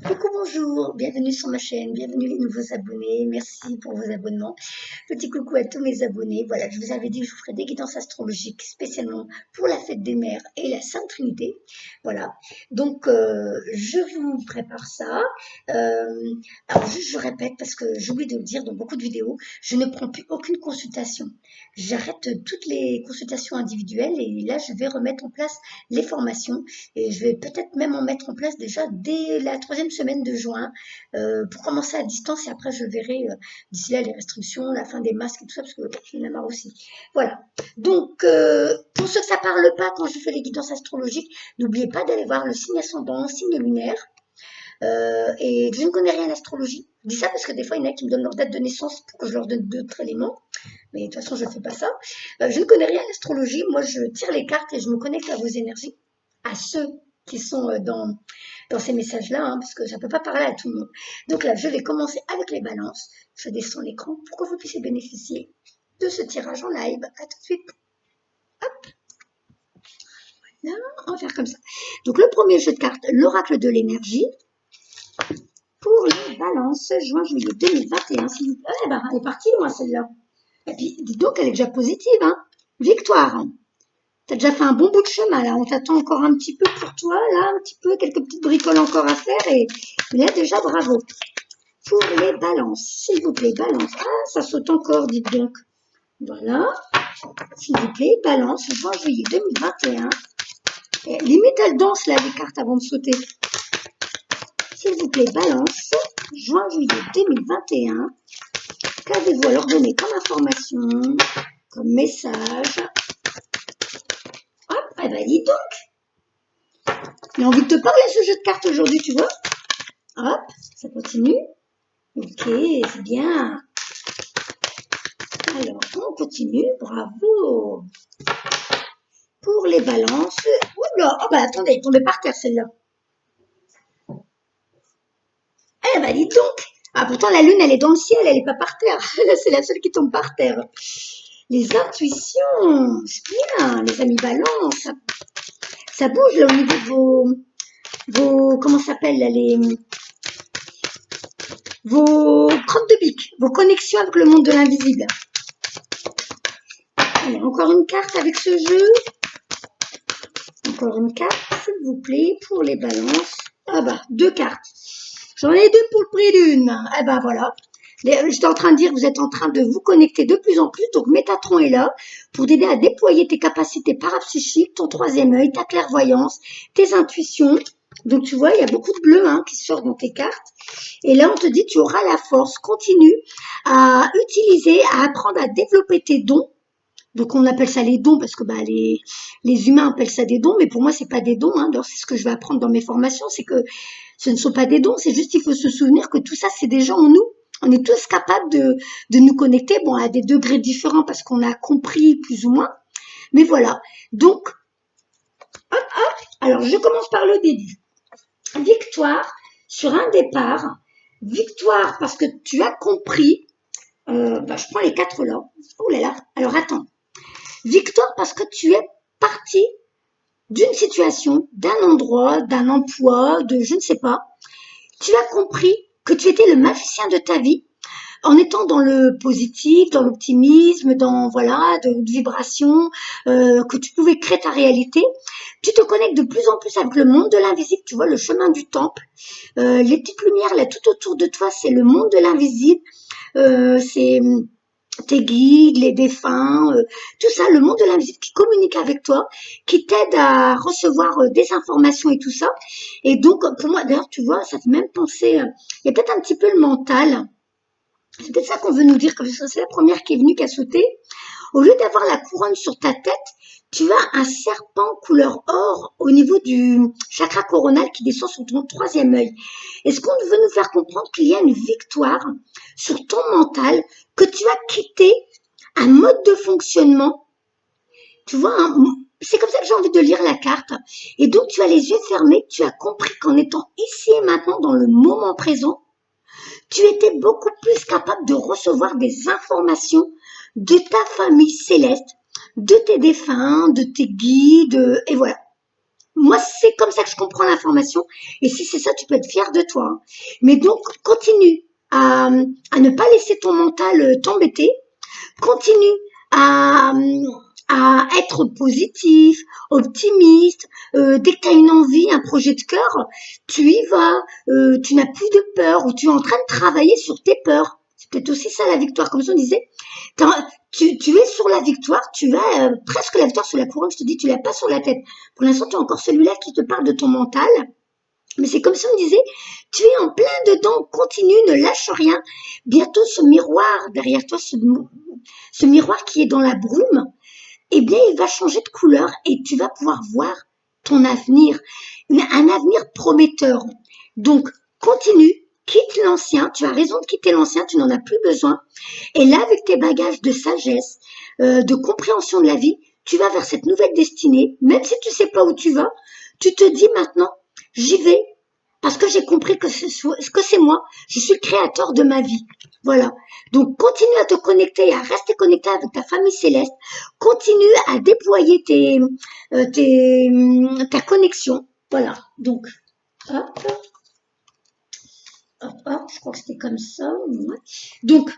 Coucou, bonjour, bienvenue sur ma chaîne, bienvenue les nouveaux abonnés, merci pour vos abonnements. Petit coucou à tous mes abonnés. Voilà, je vous avais dit que je vous ferai des guidances astrologiques spécialement pour la fête des mères et la Sainte Trinité. Voilà, donc je vous prépare ça. Euh, alors juste je répète parce que j'oublie de le dire dans beaucoup de vidéos, je ne prends plus aucune consultation. J'arrête toutes les consultations individuelles et là je vais remettre en place les formations et je vais peut-être même en mettre en place déjà dès la troisième semaine de juin pour commencer à distance et après je verrai d'ici là les restrictions, la fin des masques et tout ça parce que j'en ai marre aussi. Voilà. Donc pour ceux que ça parle pas quand je fais les guidances astrologiques, n'oubliez pas d'aller voir le signe ascendant, signe lunaire. Et je ne connais rien à l'astrologie. Je dis ça parce que des fois, il y en a qui me donnent leur date de naissance pour que je leur donne d'autres éléments. Mais de toute façon, je ne fais pas ça. Je ne connais rien à l'astrologie. Moi, je tire les cartes et je me connecte à vos énergies, à ceux qui sont dans ces messages-là, hein, parce que ça ne peut pas parler à tout le monde. Donc là, je vais commencer avec les balances. Je descends l'écran pour que vous puissiez bénéficier de ce tirage en live. À tout de suite. Là, on va faire comme ça. Donc le premier jeu de cartes, l'oracle de l'énergie. Pour les balances, juin-juillet 2021. S'il vous plaît. Eh ben, elle est partie loin celle-là. Et puis, dis donc, elle est déjà positive, hein. Victoire. T'as déjà fait un bon bout de chemin, là. On t'attend encore un petit peu pour toi, là, un petit peu, quelques petites bricoles encore à faire. Et là, déjà, bravo. Pour les balances, s'il vous plaît, balance. Ah, ça saute encore, dites donc. Voilà. S'il vous plaît, balance, juin-juillet 2021. Et limite, elle danse, là, les cartes avant de sauter. S'il vous plaît, balance, juin-juillet 2021. Qu'avez-vous à leur donner comme information, comme message? Hop, eh ben dis donc. J'ai envie de te parler ce jeu de cartes aujourd'hui, tu vois. Hop, ça continue. Ok, c'est bien. Alors, on continue, bravo. Pour les balances. Oula, oh bah attendez, elle est tombée par terre celle-là. Eh ben dis donc. Ah pourtant la lune elle est dans le ciel, elle est pas par terre. C'est la seule qui tombe par terre. Les intuitions, c'est bien, les amis balance. Ça bouge là au niveau de vos comment ça s'appelle là, vos crottes de bique, vos connexions avec le monde de l'invisible. Allez, encore une carte avec ce jeu. Encore une carte, s'il vous plaît, pour les balances. Ah bah, deux cartes. J'en ai deux pour le prix d'une. Eh ben voilà. J'étais en train de dire, vous êtes en train de vous connecter de plus en plus. Donc Métatron est là pour t'aider à déployer tes capacités parapsychiques, ton troisième œil, ta clairvoyance, tes intuitions. Donc tu vois, il y a beaucoup de bleu hein, qui sort dans tes cartes. Et là, on te dit, tu auras la force. Continue à utiliser, à apprendre à développer tes dons. Donc on appelle ça les dons parce que bah, les humains appellent ça des dons, mais pour moi c'est pas des dons. Hein. C'est ce que je vais apprendre dans mes formations, c'est que ce ne sont pas des dons, c'est juste qu'il faut se souvenir que tout ça c'est déjà en nous. On est tous capables de nous connecter, bon à des degrés différents parce qu'on a compris plus ou moins. Mais voilà. Donc, hop, hop. Alors je commence par le début. Victoire sur un départ. Victoire parce que tu as compris. Je prends les quatre là. Oh là là. Alors attends. Victoire parce que tu es parti d'une situation, d'un endroit, d'un emploi, de je ne sais pas. Tu as compris que tu étais le magicien de ta vie en étant dans le positif, dans l'optimisme, dans voilà, de vibration, que tu pouvais créer ta réalité. Tu te connectes de plus en plus avec le monde de l'invisible, tu vois, le chemin du temple. Les petites lumières là tout autour de toi, c'est le monde de l'invisible. C'est tes guides, les défunts, tout ça, le monde de l'invisible qui communique avec toi, qui t'aide à recevoir des informations et tout ça. Et donc, pour moi, d'ailleurs, tu vois, ça fait même penser, il y a peut-être un petit peu le mental. C'est peut-être ça qu'on veut nous dire, que c'est la première qui est venue, qui a sauté. Au lieu d'avoir la couronne sur ta tête, tu as un serpent couleur or au niveau du chakra coronal qui descend sur ton troisième œil. Est-ce qu'on veut nous faire comprendre qu'il y a une victoire sur ton mental, que tu as quitté un mode de fonctionnement? Tu vois, hein, c'est comme ça que j'ai envie de lire la carte. Et donc, tu as les yeux fermés, tu as compris qu'en étant ici et maintenant dans le moment présent, tu étais beaucoup plus capable de recevoir des informations de ta famille céleste, de tes défunts, de tes guides, et voilà. moi, c'est comme ça que je comprends l'information. Et si c'est ça, tu peux être fier de toi, hein. Mais donc, continue à ne pas laisser ton mental t'embêter. Continue à, à être positif, optimiste. Dès que tu as une envie, un projet de cœur, tu y vas. Tu n'as plus de peur ou tu es en train de travailler sur tes peurs. C'est peut-être aussi ça la victoire. Comme ça, on disait, tu es sur la victoire, tu as presque la victoire sur la couronne. Je te dis, tu l'as pas sur la tête. Pour l'instant, tu as encore celui-là qui te parle de ton mental. Mais c'est comme si on disait, tu es en plein dedans, continue, ne lâche rien. Bientôt, ce miroir derrière toi, ce miroir qui est dans la brume, eh bien, il va changer de couleur et tu vas pouvoir voir ton avenir, un avenir prometteur. Donc, continue, quitte l'ancien, tu as raison de quitter l'ancien, tu n'en as plus besoin. Et là, avec tes bagages de sagesse, de compréhension de la vie, tu vas vers cette nouvelle destinée, même si tu sais pas où tu vas, tu te dis maintenant, j'y vais, parce que j'ai compris que c'est moi, je suis le créateur de ma vie. Voilà. Donc, continue à te connecter, à rester connecté avec ta famille céleste. Continue à déployer ta connexion. Voilà. Donc, hop, hop, hop, je crois que c'était comme ça. Donc,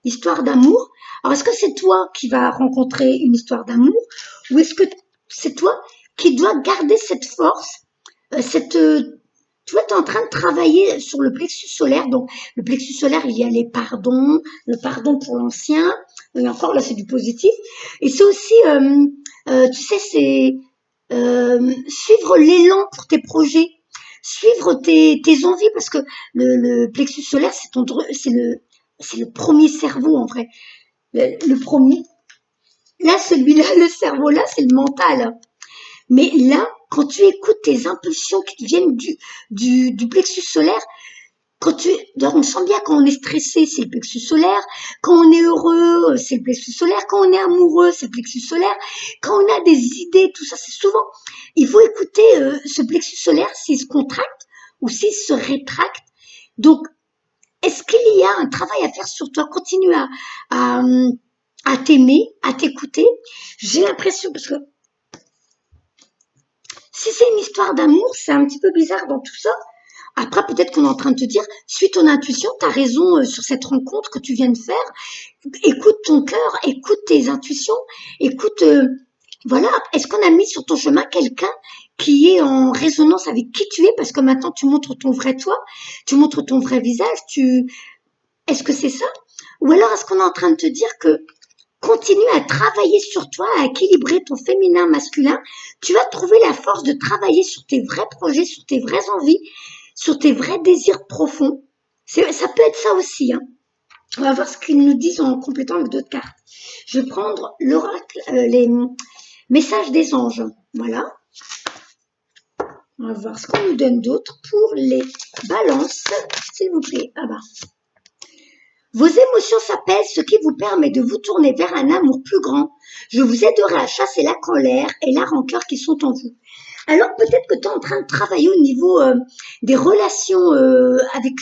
histoire d'amour. Alors, est-ce que c'est toi qui vas rencontrer une histoire d'amour ou est-ce que c'est toi qui dois garder cette force, tu vois, tu es en train de travailler sur le plexus solaire. Donc, le plexus solaire, il y a les pardons, le pardon pour l'ancien. Et encore, là, c'est du positif. Et c'est aussi, tu sais, c'est suivre l'élan pour tes projets, suivre tes envies, parce que le plexus solaire, c'est le premier cerveau, en vrai. Le premier. Là, celui-là, le cerveau, là, c'est le mental. Mais là, quand tu écoutes tes impulsions qui viennent du plexus solaire, on sent bien quand on est stressé, c'est le plexus solaire. Quand on est heureux, c'est le plexus solaire. Quand on est amoureux, c'est le plexus solaire. Quand on a des idées, tout ça, c'est souvent. Il faut écouter ce plexus solaire s'il se contracte ou s'il se rétracte. Donc, est-ce qu'il y a un travail à faire sur toi? Continue à, à t'aimer, à t'écouter. J'ai l'impression, parce que si c'est une histoire d'amour, c'est un petit peu bizarre dans tout ça. Après, peut-être qu'on est en train de te dire, suis ton intuition, tu as raison sur cette rencontre que tu viens de faire. Écoute ton cœur, écoute tes intuitions, écoute, voilà, est-ce qu'on a mis sur ton chemin quelqu'un qui est en résonance avec qui tu es parce que maintenant tu montres ton vrai toi, tu montres ton vrai visage, est-ce que c'est ça? Ou alors est-ce qu'on est en train de te dire que continue à travailler sur toi, à équilibrer ton féminin masculin, tu vas trouver la force de travailler sur tes vrais projets, sur tes vraies envies, sur tes vrais désirs profonds. Ça peut être ça aussi, hein. On va voir ce qu'ils nous disent en complétant avec d'autres cartes. Je vais prendre l'oracle, les messages des anges. Voilà. On va voir ce qu'on nous donne d'autre pour les balances, s'il vous plaît. Ah bah. Vos émotions s'apaisent, ce qui vous permet de vous tourner vers un amour plus grand. Je vous aiderai à chasser la colère et la rancœur qui sont en vous. Alors peut-être que tu es en train de travailler au niveau des relations avec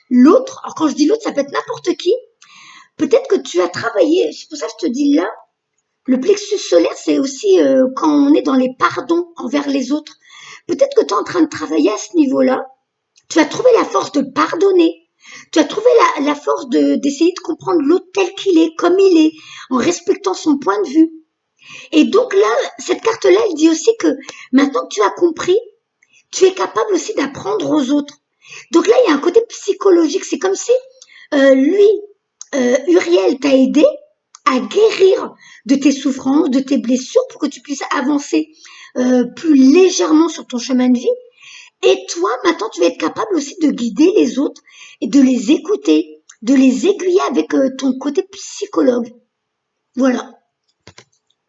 l'autre. Alors quand je dis l'autre, ça peut être n'importe qui. Peut-être que tu as travaillé, c'est pour ça que je te dis là, le plexus solaire, c'est aussi quand on est dans les pardons envers les autres. Peut-être que tu es en train de travailler à ce niveau-là. Tu as trouvé la force de pardonner. Tu as trouvé la force d'essayer de comprendre l'autre tel qu'il est, comme il est, en respectant son point de vue. Et donc là, cette carte-là, elle dit aussi que maintenant que tu as compris, tu es capable aussi d'apprendre aux autres. Donc là, il y a un côté psychologique. C'est comme si Uriel t'a aidé à guérir de tes souffrances, de tes blessures, pour que tu puisses avancer plus légèrement sur ton chemin de vie. Et toi, maintenant, tu vas être capable aussi de guider les autres et de les écouter, de les aiguiller avec ton côté psychologue. Voilà.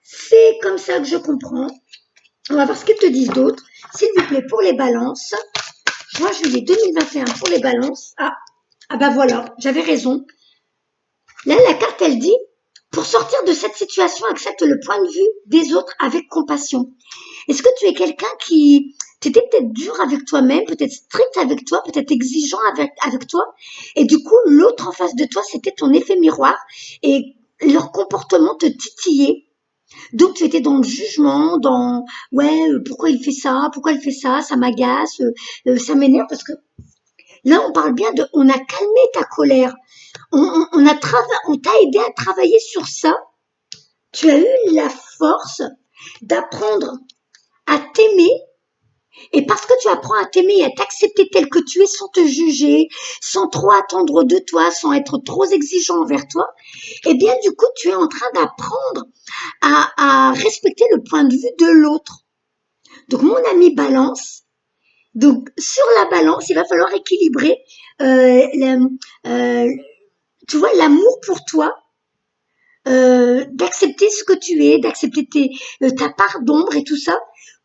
C'est comme ça que je comprends. On va voir ce qu'ils te disent d'autres. S'il vous plaît, pour les balances. Juin, juillet 2021 pour les balances. Ah bah voilà, j'avais raison. Là, la carte, elle dit, pour sortir de cette situation, accepte le point de vue des autres avec compassion. Est-ce que tu es quelqu'un qui... Tu étais peut-être dur avec toi-même, peut-être strict avec toi, peut-être exigeant avec toi. Et du coup, l'autre en face de toi, c'était ton effet miroir. Et leur comportement te titillait. Donc tu étais dans le jugement, dans ouais, pourquoi il fait ça, pourquoi il fait ça, ça m'agace, ça m'énerve parce que là on parle bien de, on a calmé ta colère, on t'a aidé à travailler sur ça. Tu as eu la force d'apprendre à t'aimer. Et parce que tu apprends à t'aimer et à t'accepter tel que tu es sans te juger, sans trop attendre de toi, sans être trop exigeant envers toi, eh bien du coup tu es en train d'apprendre à respecter le point de vue de l'autre. Donc mon ami balance, donc sur la balance, il va falloir équilibrer la, euh, tu vois, l'amour pour toi, d'accepter ce que tu es, d'accepter ta part d'ombre et tout ça,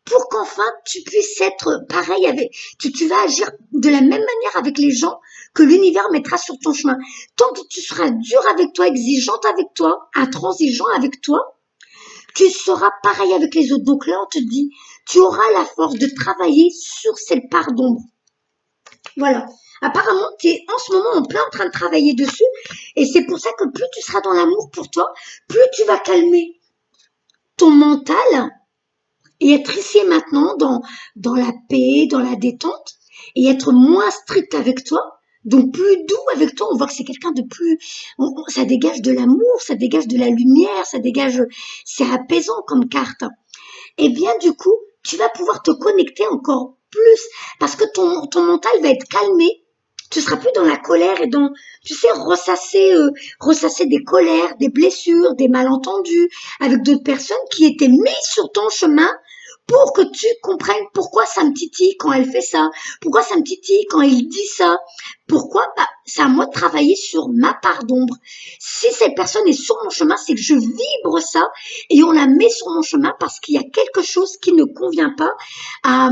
pour qu'enfin tu puisses être pareil avec, tu vas agir de la même manière avec les gens que l'univers mettra sur ton chemin. Tant que tu seras dur avec toi, exigeante avec toi, intransigeant avec toi, tu seras pareil avec les autres. Donc là, on te dit, tu auras la force de travailler sur cette part d'ombre. Voilà. Apparemment, tu es en ce moment en plein en train de travailler dessus. Et c'est pour ça que plus tu seras dans l'amour pour toi, plus tu vas calmer ton mental et être ici et maintenant dans la paix, dans la détente et être moins strict avec toi. Donc plus doux avec toi, on voit que c'est quelqu'un de plus, ça dégage de l'amour, ça dégage de la lumière, ça dégage, c'est apaisant comme carte. Et bien du coup, tu vas pouvoir te connecter encore plus parce que ton mental va être calmé. Tu seras plus dans la colère et dans, tu sais, ressasser des colères, des blessures, des malentendus avec d'autres personnes qui étaient mises sur ton chemin pour que tu comprennes pourquoi ça me titille quand elle fait ça, pourquoi ça me titille quand il dit ça, pourquoi, bah, c'est à moi de travailler sur ma part d'ombre. Si cette personne est sur mon chemin, c'est que je vibre ça et on la met sur mon chemin parce qu'il y a quelque chose qui ne convient pas à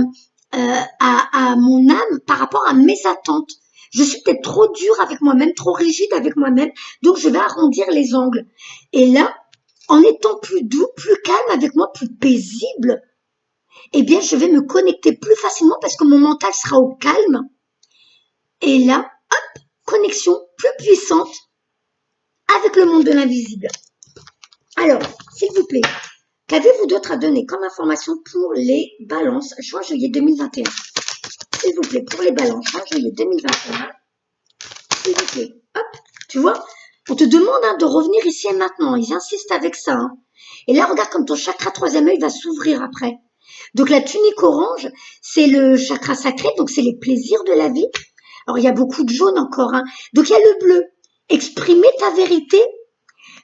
mon âme par rapport à mes attentes. Je suis peut-être trop dure avec moi-même, trop rigide avec moi-même, donc je vais arrondir les angles. Et là, en étant plus doux, plus calme avec moi, plus paisible, eh bien, je vais me connecter plus facilement parce que mon mental sera au calme. Et là, hop, connexion plus puissante avec le monde de l'invisible. Alors, s'il vous plaît, qu'avez-vous d'autre à donner comme information pour les balances juin-juillet 2021? S'il vous plaît, pour les balances juin-juillet 2021, s'il vous plaît, hop, tu vois, on te demande de revenir ici et maintenant. Ils insistent avec ça. Hein. Et là, regarde comme ton chakra troisième œil va s'ouvrir après. Donc la tunique orange, c'est le chakra sacré, donc c'est les plaisirs de la vie. Alors il y a beaucoup de jaune encore, hein. Donc il y a le bleu. Exprimer ta vérité,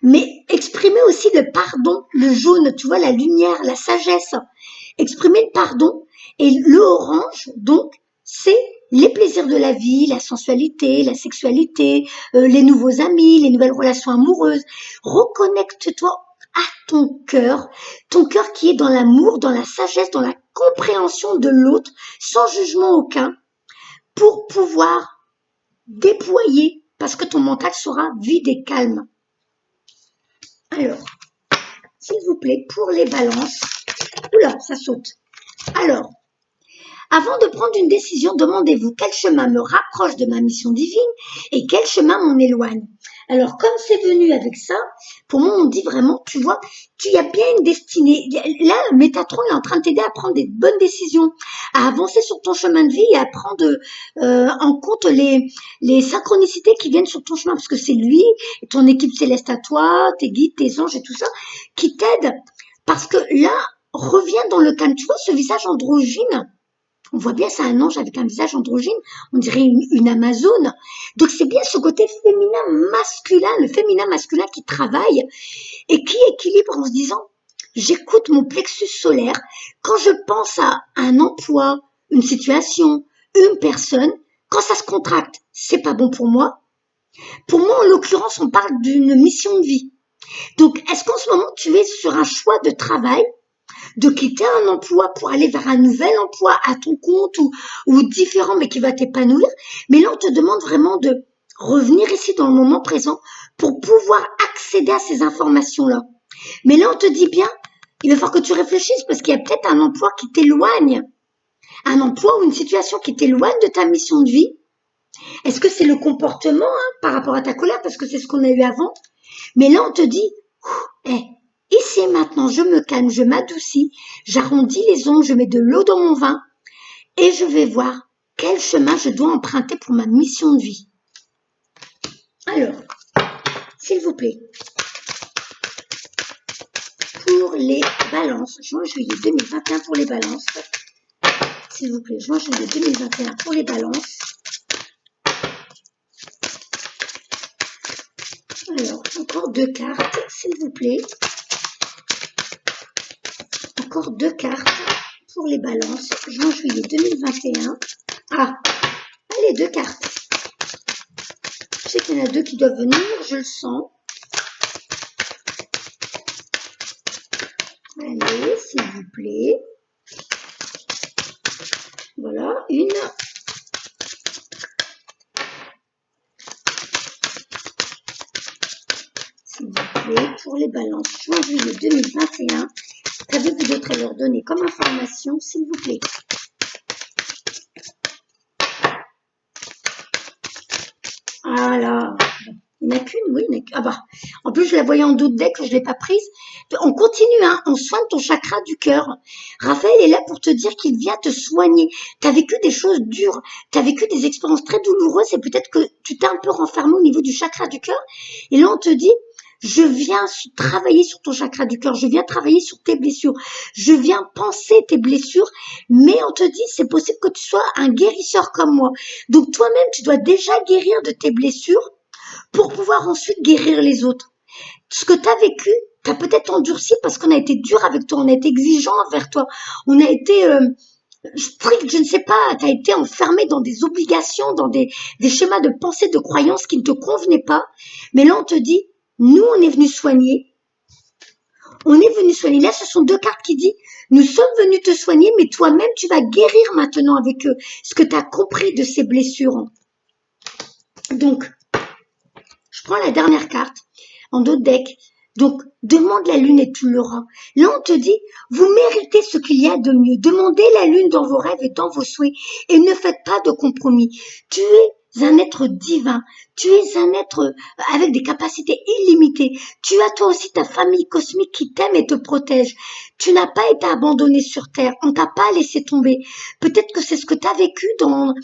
mais exprimer aussi le pardon, le jaune, tu vois, la lumière, la sagesse. Exprimer le pardon. Et le orange, donc, c'est les plaisirs de la vie, la sensualité, la sexualité, les nouveaux amis, les nouvelles relations amoureuses. Reconnecte-toi à ton cœur qui est dans l'amour, dans la sagesse, dans la compréhension de l'autre, sans jugement aucun, pour pouvoir déployer, parce que ton mental sera vide et calme. Alors, s'il vous plaît, pour les balances, oula, ça saute. Alors, avant de prendre une décision, demandez-vous quel chemin me rapproche de ma mission divine et quel chemin m'en éloigne. Alors, comme c'est venu avec ça, pour moi, on dit vraiment, tu vois, tu y as bien une destinée. Là, Métatron est en train de t'aider à prendre des bonnes décisions, à avancer sur ton chemin de vie et à prendre en compte les synchronicités qui viennent sur ton chemin, parce que c'est lui, et ton équipe céleste à toi, tes guides, tes anges et tout ça, qui t'aident. Parce que là, reviens dans le calme. Tu vois, ce visage androgyne, on voit bien, c'est un ange avec un visage androgyne, on dirait une Amazone. Donc c'est bien ce côté féminin masculin, le féminin masculin qui travaille et qui équilibre en se disant, j'écoute mon plexus solaire. Quand je pense à un emploi, une situation, une personne, quand ça se contracte, c'est pas bon pour moi. Pour moi, en l'occurrence, on parle d'une mission de vie. Donc, est-ce qu'en ce moment, tu es sur un choix de travail, de quitter un emploi pour aller vers un nouvel emploi à ton compte ou différent mais qui va t'épanouir. Mais là, on te demande vraiment de revenir ici dans le moment présent pour pouvoir accéder à ces informations-là. Mais là, on te dit bien, il va falloir que tu réfléchisses parce qu'il y a peut-être un emploi qui t'éloigne, un emploi ou une situation qui t'éloigne de ta mission de vie. Est-ce que c'est le comportement par rapport à ta colère parce que c'est ce qu'on a eu avant? Mais là, on te dit, hey, Ici et maintenant, je me calme, je m'adoucis, j'arrondis les ongles, je mets de l'eau dans mon vin et je vais voir quel chemin je dois emprunter pour ma mission de vie. Alors, s'il vous plaît, pour les balances, juin-juillet 2021 pour les balances, s'il vous plaît, juin-juillet 2021 pour les balances. Alors, encore 2 cartes, s'il vous plaît. Encore 2 cartes pour les balances, juin-juillet 2021. Ah, allez, 2 cartes. Je sais qu'il y en a 2 qui doivent venir, je le sens. Allez, s'il vous plaît. Voilà, une. S'il vous plaît, pour les balances, juin-juillet 2021. Qu'avez-vous d'autre à leur donner comme information, s'il vous plaît? Voilà. Il n'y en a qu'une, oui. Ah bah, en plus, je la voyais en dos de deck, je ne l'ai pas prise. On continue, hein. On soigne ton chakra du cœur. Raphaël est là pour te dire qu'il vient te soigner. Tu as vécu des choses dures, tu as vécu des expériences très douloureuses et peut-être que tu t'es un peu renfermé au niveau du chakra du cœur. Et là, on te dit, je viens travailler sur ton chakra du cœur, je viens travailler sur tes blessures, je viens penser tes blessures, mais on te dit, c'est possible que tu sois un guérisseur comme moi. Donc toi-même, tu dois déjà guérir de tes blessures pour pouvoir ensuite guérir les autres. Ce que tu as vécu, tu as peut-être endurci parce qu'on a été dur avec toi, on a été exigeant envers toi, on a été strict, je ne sais pas, tu as été enfermé dans des obligations, dans des schémas de pensée, de croyances qui ne te convenaient pas. Mais là, on te dit, nous, on est venu soigner. On est venu soigner. Là, ce sont 2 cartes qui disent, nous sommes venus te soigner, mais toi-même, tu vas guérir maintenant avec ce que tu as compris de ces blessures. Donc, je prends la dernière carte en dos de deck. Donc, demande la lune et tu l'auras. Là, on te dit, vous méritez ce qu'il y a de mieux. Demandez la lune dans vos rêves et dans vos souhaits et ne faites pas de compromis. Tu es un être divin. Tu es un être avec des capacités illimitées. Tu as toi aussi ta famille cosmique qui t'aime et te protège. Tu n'as pas été abandonné sur Terre. On t'a pas laissé tomber. Peut-être que c'est ce que tu as vécu dans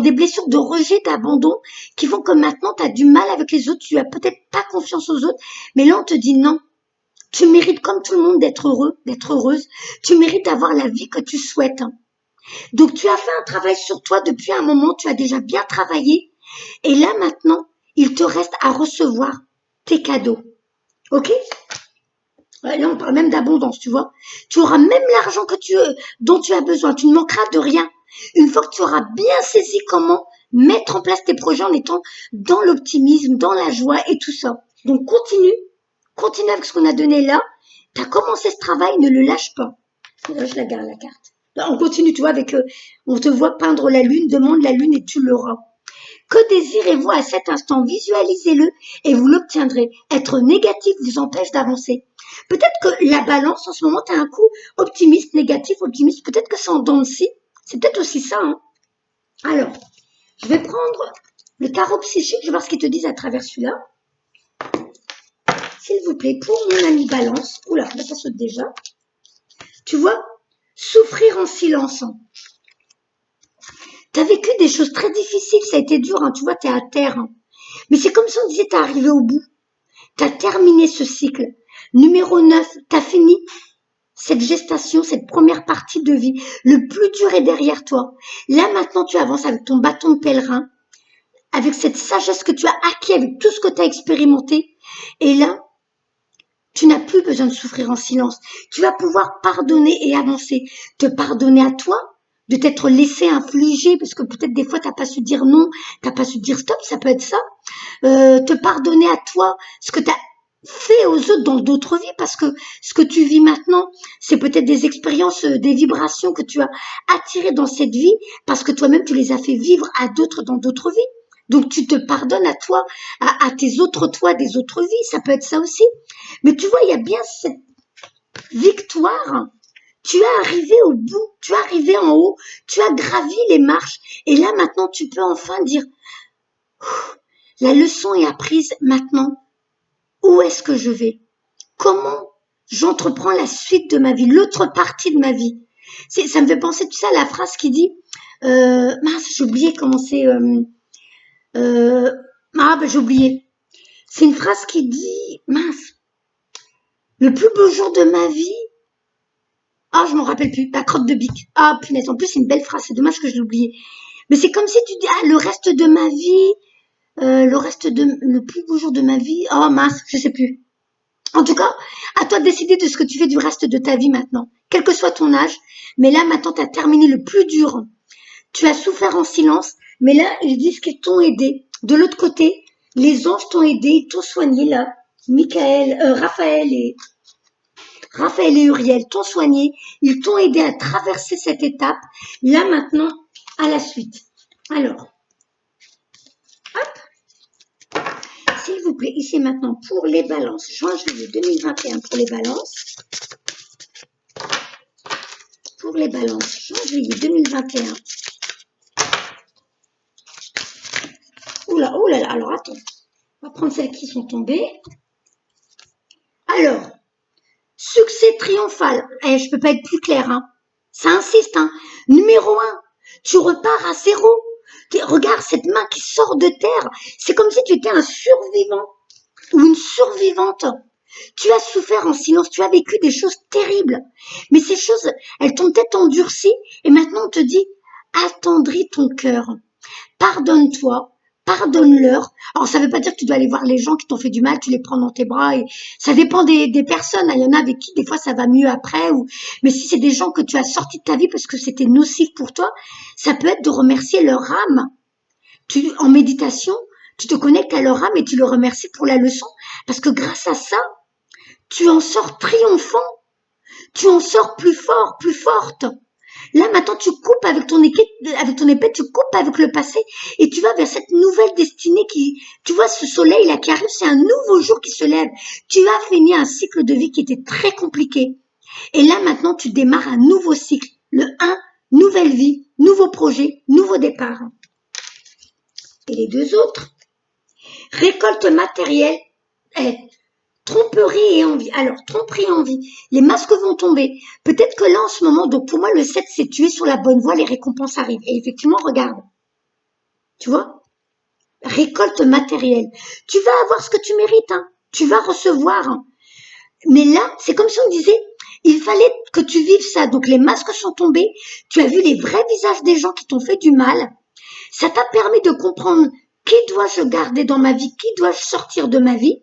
des blessures de rejet, d'abandon qui font que maintenant tu as du mal avec les autres. Tu as peut-être pas confiance aux autres. Mais là, on te dit non. Tu mérites comme tout le monde d'être heureux, d'être heureuse. Tu mérites d'avoir la vie que tu souhaites. Donc, tu as fait un travail sur toi depuis un moment. Tu as déjà bien travaillé. Et là, maintenant, il te reste à recevoir tes cadeaux. OK? Là, on parle même d'abondance, tu vois. Tu auras même l'argent dont tu as besoin. Tu ne manqueras de rien. Une fois que tu auras bien saisi comment mettre en place tes projets en étant dans l'optimisme, dans la joie et tout ça. Donc, continue avec ce qu'on a donné là. Tu as commencé ce travail, ne le lâche pas. Là, je la garde, la carte. Là, on continue, tu vois, on te voit peindre la lune, demande la lune et tu l'auras. Que désirez-vous à cet instant? Visualisez-le et vous l'obtiendrez. Être négatif vous empêche d'avancer. Peut-être que la balance, en ce moment, tu as un coup optimiste, négatif, optimiste. Peut-être que c'est en dents de scie. C'est peut-être aussi ça. Hein. Alors, je vais prendre le tarot psychique. Je vais voir ce qu'ils te disent à travers celui-là. S'il vous plaît, pour mon ami balance. Oula, là, ça saute déjà. Tu vois, souffrir en silence. Tu as vécu des choses très difficiles. Ça a été dur. Hein. Tu vois, tu es à terre. Hein. Mais c'est comme si on disait, tu es arrivé au bout. Tu as terminé ce cycle. Numéro 9, tu as fini cette gestation, cette première partie de vie. Le plus dur est derrière toi. Là, maintenant, tu avances avec ton bâton de pèlerin, avec cette sagesse que tu as acquis, avec tout ce que tu as expérimenté. Et là, tu n'as plus besoin de souffrir en silence. Tu vas pouvoir pardonner et avancer. Te pardonner à toi, de t'être laissé infliger, parce que peut-être des fois, tu n'as pas su dire non, tu n'as pas su dire stop, ça peut être ça. Te pardonner à toi, ce que tu as fait aux autres dans d'autres vies, parce que ce que tu vis maintenant, c'est peut-être des expériences, des vibrations que tu as attirées dans cette vie, parce que toi-même, tu les as fait vivre à d'autres dans d'autres vies. Donc, tu te pardonnes à toi, à tes autres toi des autres vies, ça peut être ça aussi. Mais tu vois, il y a bien cette victoire. Tu es arrivé au bout, tu es arrivé en haut, tu as gravi les marches, et là, maintenant, tu peux enfin dire, la leçon est apprise maintenant. Où est-ce que je vais? Comment j'entreprends la suite de ma vie, l'autre partie de ma vie. Ça me fait penser tout ça à la phrase qui dit, mince, j'ai oublié comment c'est, euh, j'ai oublié. C'est une phrase qui dit, mince, le plus beau jour de ma vie, je m'en rappelle plus, la crotte de bique. Punaise, en plus c'est une belle phrase, c'est dommage que je l'ai oubliée. Mais c'est comme si tu dis, le reste de ma vie, le plus beau jour de ma vie, mince, je sais plus. En tout cas, à toi de décider de ce que tu fais du reste de ta vie maintenant, quel que soit ton âge. Mais là, maintenant, tu as terminé le plus dur. Tu as souffert en silence, mais là, ils disent qu'ils t'ont aidé. De l'autre côté, les anges t'ont aidé, ils t'ont soigné là. Raphaël et Uriel t'ont soigné, ils t'ont aidé à traverser cette étape. Là, maintenant, à la suite. Alors, hop. S'il vous plaît, ici maintenant pour les balances, juin-juillet 2021 pour les balances. Pour les balances, juin-juillet 2021. Oula, alors attends. On va prendre celles qui sont tombées. Alors, succès triomphal. Je peux pas être plus clair, hein. Ça insiste, hein. Numéro 1, tu repars à zéro. Regarde cette main qui sort de terre. C'est comme si tu étais un survivant ou une survivante. Tu as souffert en silence, tu as vécu des choses terribles. Mais ces choses, elles t'ont peut-être endurci et maintenant on te dit, attendris ton cœur. Pardonne-toi, pardonne-leur. Alors ça ne veut pas dire que tu dois aller voir les gens qui t'ont fait du mal, tu les prends dans tes bras et ça dépend des personnes. Il y en a avec qui des fois ça va mieux après. Mais si c'est des gens que tu as sortis de ta vie parce que c'était nocif pour toi, ça peut être de remercier leur âme. En méditation, tu te connectes à leur âme et tu le remercies pour la leçon parce que grâce à ça, tu en sors triomphant, tu en sors plus fort, plus forte. Là, maintenant, tu coupes avec ton épée, tu coupes avec le passé et tu vas vers cette nouvelle destinée tu vois, ce soleil là qui arrive, c'est un nouveau jour qui se lève. Tu as fini un cycle de vie qui était très compliqué. Et là, maintenant, tu démarres un nouveau cycle. Le 1, nouvelle vie, nouveau projet, nouveau départ. Et les deux autres, récolte matérielle, tromperie et envie. Alors, tromperie et envie. Les masques vont tomber. Peut-être que là, en ce moment, donc pour moi, le 7, c'est tu es sur la bonne voie, les récompenses arrivent. Et effectivement, regarde. Tu vois? Récolte matérielle. Tu vas avoir ce que tu mérites, hein. Tu vas recevoir. Hein. Mais là, c'est comme si on disait, il fallait que tu vives ça. Donc, les masques sont tombés. Tu as vu les vrais visages des gens qui t'ont fait du mal. Ça t'a permis de comprendre qui dois-je garder dans ma vie, qui dois-je sortir de ma vie.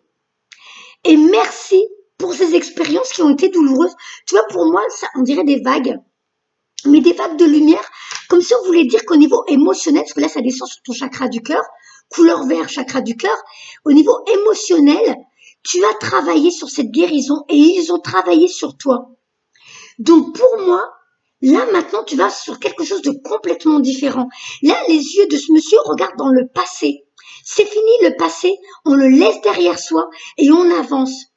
Et merci pour ces expériences qui ont été douloureuses. Tu vois, pour moi, ça, on dirait des vagues, mais des vagues de lumière, comme si on voulait dire qu'au niveau émotionnel, parce que là, ça descend sur ton chakra du cœur, couleur vert, chakra du cœur, au niveau émotionnel, tu as travaillé sur cette guérison et ils ont travaillé sur toi. Donc, pour moi, là, maintenant, tu vas sur quelque chose de complètement différent. Là, les yeux de ce monsieur regardent dans le passé. C'est fini le passé, on le laisse derrière soi et on avance.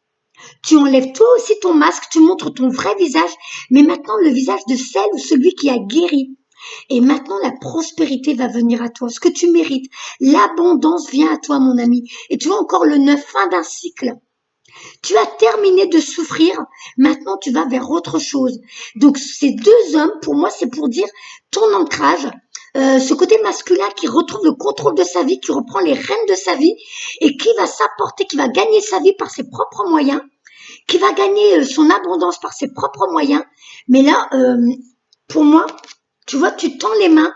Tu enlèves toi aussi ton masque, tu montres ton vrai visage, mais maintenant le visage de celle ou celui qui a guéri. Et maintenant la prospérité va venir à toi, ce que tu mérites. L'abondance vient à toi, mon ami. Et tu vois encore le 9, fin d'un cycle. Tu as terminé de souffrir, maintenant tu vas vers autre chose. Donc ces deux hommes, pour moi, c'est pour dire ton ancrage, ce côté masculin qui retrouve le contrôle de sa vie, qui reprend les rênes de sa vie et qui va s'apporter, qui va gagner sa vie par ses propres moyens, qui va gagner son abondance par ses propres moyens. Mais là, pour moi, tu vois, tu tends les mains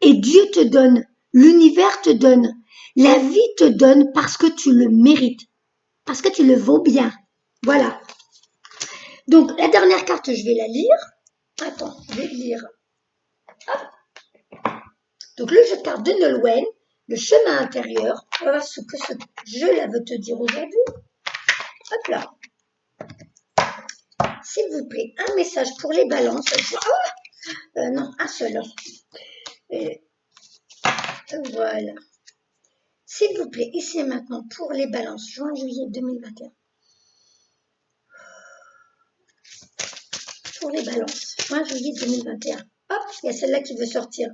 et Dieu te donne, l'univers te donne, la vie te donne parce que tu le mérites, parce que tu le vaux bien. Voilà. Donc, la dernière carte, je vais la lire. Attends, je vais lire. Hop. Donc, le jeu de cartes de Nolwenn, le chemin intérieur. Voilà ce que ce jeu-là veut te dire aujourd'hui. Hop là. S'il vous plaît, un message pour les balances. Non, un seul. Et voilà. S'il vous plaît, ici et maintenant, pour les balances, juin-juillet 2021. Pour les balances, juin-juillet 2021. Hop, il y a celle-là qui veut sortir.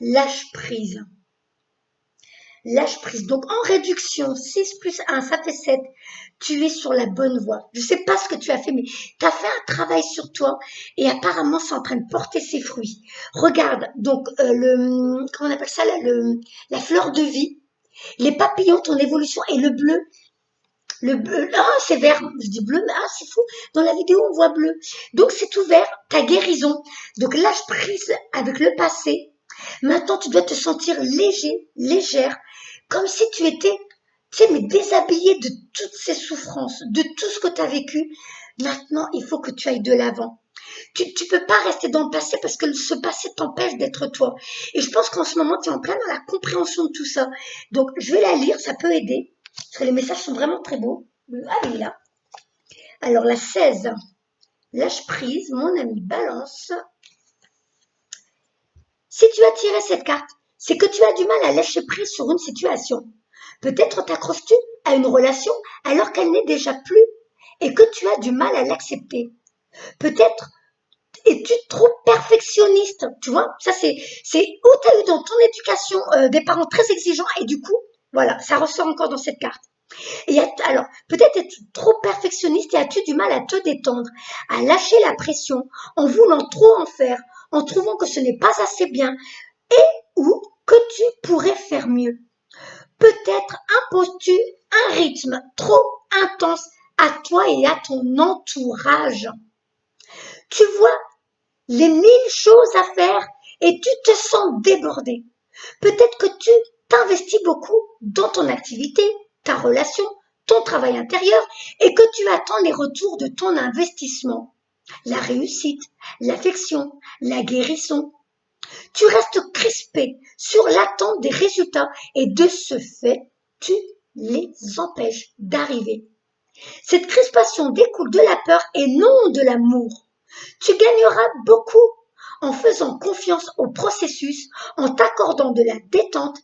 Lâche prise. Lâche prise. Donc, en réduction, 6 plus 1, ça fait 7. Tu es sur la bonne voie. Je ne sais pas ce que tu as fait, mais tu as fait un travail sur toi et apparemment, c'est en train de porter ses fruits. Regarde, donc, comment on appelle ça, là, la fleur de vie, les papillons, ton évolution et le bleu, ah, c'est vert. Je dis bleu, mais ah, c'est fou. Dans la vidéo, on voit bleu. Donc, c'est tout vert, ta guérison. Donc, lâche prise avec le passé. Maintenant, tu dois te sentir léger, légère, comme si tu étais, tu sais, mais déshabillé de toutes ces souffrances, de tout ce que tu as vécu. Maintenant, il faut que tu ailles de l'avant. Tu peux pas rester dans le passé parce que ce passé t'empêche d'être toi. Et je pense qu'en ce moment, tu es en plein dans la compréhension de tout ça. Donc, je vais la lire, ça peut aider. Parce que les messages sont vraiment très beaux. Ah, il est là. Alors, la 16. Lâche prise, mon ami Balance. Si tu as tiré cette carte, c'est que tu as du mal à lâcher prise sur une situation. Peut-être t'accroches-tu à une relation alors qu'elle n'est déjà plus et que tu as du mal à l'accepter. Peut-être es-tu trop perfectionniste, tu vois. Ça, c'est où tu as eu dans ton éducation des parents très exigeants et du coup, voilà, ça ressort encore dans cette carte. Alors, peut-être es-tu trop perfectionniste et as-tu du mal à te détendre, à lâcher la pression en voulant trop en faire, en trouvant que ce n'est pas assez bien et ou que tu pourrais faire mieux. Peut-être imposes-tu un rythme trop intense à toi et à ton entourage. Tu vois les 1000 choses à faire et tu te sens débordé. Peut-être que tu t'investis beaucoup dans ton activité, ta relation, ton travail intérieur et que tu attends les retours de ton investissement. La réussite, l'affection, la guérison. Tu restes crispé sur l'attente des résultats et de ce fait, tu les empêches d'arriver. Cette crispation découle de la peur et non de l'amour. Tu gagneras beaucoup en faisant confiance au processus, en t'accordant de la détente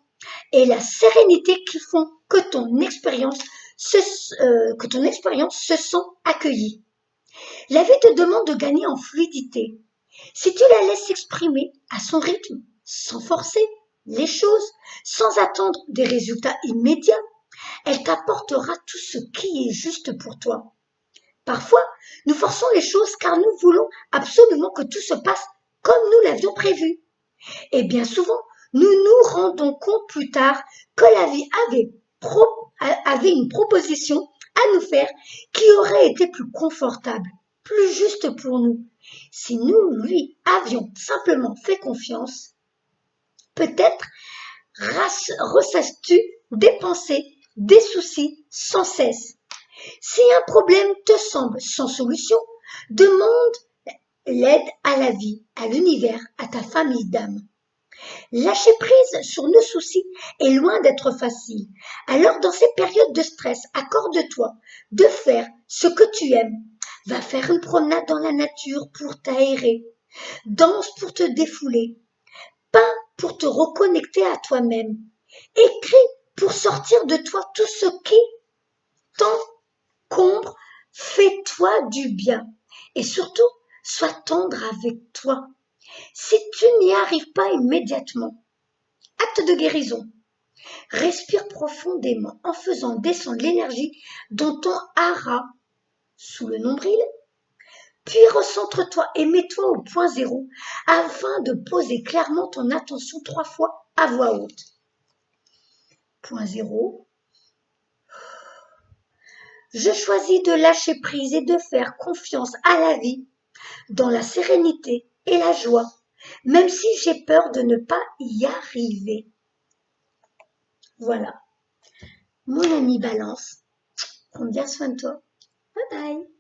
et la sérénité qui font que ton expérience se sent accueillie. La vie te demande de gagner en fluidité. Si tu la laisses s'exprimer à son rythme, sans forcer les choses, sans attendre des résultats immédiats, elle t'apportera tout ce qui est juste pour toi. Parfois, nous forçons les choses car nous voulons absolument que tout se passe comme nous l'avions prévu. Et bien souvent, nous nous rendons compte plus tard que la vie avait une proposition à nous faire qui aurait été plus confortable, plus juste pour nous. Si nous lui avions simplement fait confiance, peut-être ressasses-tu des pensées, des soucis sans cesse. Si un problème te semble sans solution, demande l'aide à la vie, à l'univers, à ta famille d'âme. Lâcher prise sur nos soucis est loin d'être facile. Alors dans ces périodes de stress, accorde-toi de faire ce que tu aimes. Va faire une promenade dans la nature pour t'aérer. Danse pour te défouler. Peins pour te reconnecter à toi-même. Écris pour sortir de toi tout ce qui t'encombre. Fais-toi du bien. Et surtout, sois tendre avec toi. Si tu n'y arrives pas immédiatement, acte de guérison. Respire profondément en faisant descendre l'énergie dans ton hara sous le nombril, puis recentre-toi et mets-toi au point zéro afin de poser clairement ton attention 3 fois à voix haute. Point zéro. Je choisis de lâcher prise et de faire confiance à la vie dans la sérénité et la joie, même si j'ai peur de ne pas y arriver. Voilà. Mon ami Balance, prends bien soin de toi. Bye bye.